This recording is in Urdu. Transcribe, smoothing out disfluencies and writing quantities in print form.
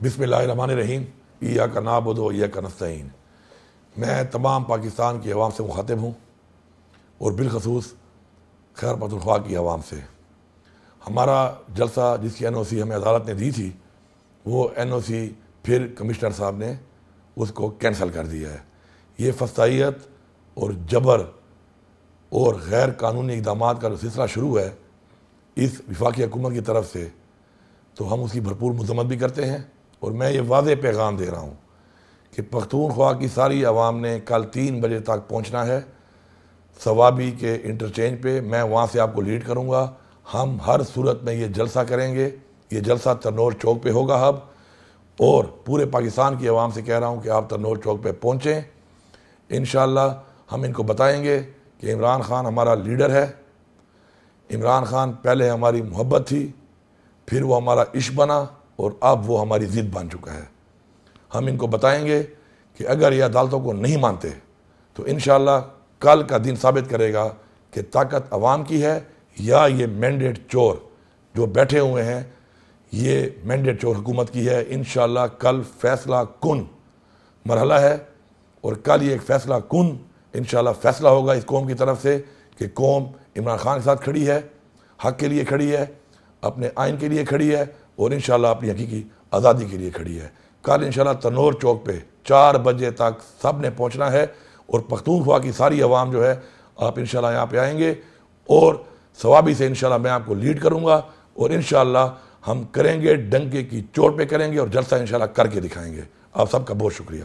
بسم اللہ الرحمن الرحیم ایاک نعبد و ایاک نستعین۔ میں تمام پاکستان کی عوام سے مخاطب ہوں اور بالخصوص خیبر پختونخوا کی عوام سے۔ ہمارا جلسہ جس کی NOC ہمیں عدالت نے دی تھی، وہ NOC پھر کمشنر صاحب نے اس کو کینسل کر دیا ہے۔ یہ فسطائیت اور جبر اور غیر قانونی اقدامات کا جو سلسلہ شروع ہے اس وفاقی حکومت کی طرف سے، تو ہم اس کی بھرپور مذمت بھی کرتے ہیں۔ اور میں یہ واضح پیغام دے رہا ہوں کہ پختونخوا کی ساری عوام نے کل 3 بجے تک پہنچنا ہے ثوابی کے انٹرچینج پہ۔ میں وہاں سے آپ کو لیڈ کروں گا۔ ہم ہر صورت میں یہ جلسہ کریں گے۔ یہ جلسہ ترنور چوک پہ ہوگا اب، اور پورے پاکستان کی عوام سے کہہ رہا ہوں کہ آپ ترنور چوک پہ پہنچیں۔ انشاءاللہ ہم ان کو بتائیں گے کہ عمران خان ہمارا لیڈر ہے۔ عمران خان پہلے ہماری محبت تھی، پھر وہ ہمارا عشق بنا، اور اب وہ ہماری ضد بن چکا ہے۔ ہم ان کو بتائیں گے کہ اگر یہ عدالتوں کو نہیں مانتے تو انشاءاللہ کل کا دن ثابت کرے گا کہ طاقت عوام کی ہے یا یہ مینڈیٹ چور جو بیٹھے ہوئے ہیں، یہ مینڈیٹ چور حکومت کی ہے۔ انشاءاللہ کل فیصلہ کن مرحلہ ہے، اور کل یہ ایک فیصلہ کن انشاءاللہ فیصلہ ہوگا اس قوم کی طرف سے کہ قوم عمران خان کے ساتھ کھڑی ہے، حق کے لیے کھڑی ہے، اپنے آئین کے لیے کھڑی ہے، اور انشاءاللہ اپنی حقیقی آزادی کے لیے کھڑی ہے۔ کل انشاءاللہ ترنور چوک پہ 4 بجے تک سب نے پہنچنا ہے، اور پختونخوا کی ساری عوام جو ہے آپ انشاءاللہ یہاں پہ آئیں گے، اور ثوابی سے انشاءاللہ میں آپ کو لیڈ کروں گا، اور انشاءاللہ ہم کریں گے، ڈنکے کی چوٹ پہ کریں گے، اور جلسہ انشاءاللہ کر کے دکھائیں گے۔ آپ سب کا بہت شکریہ۔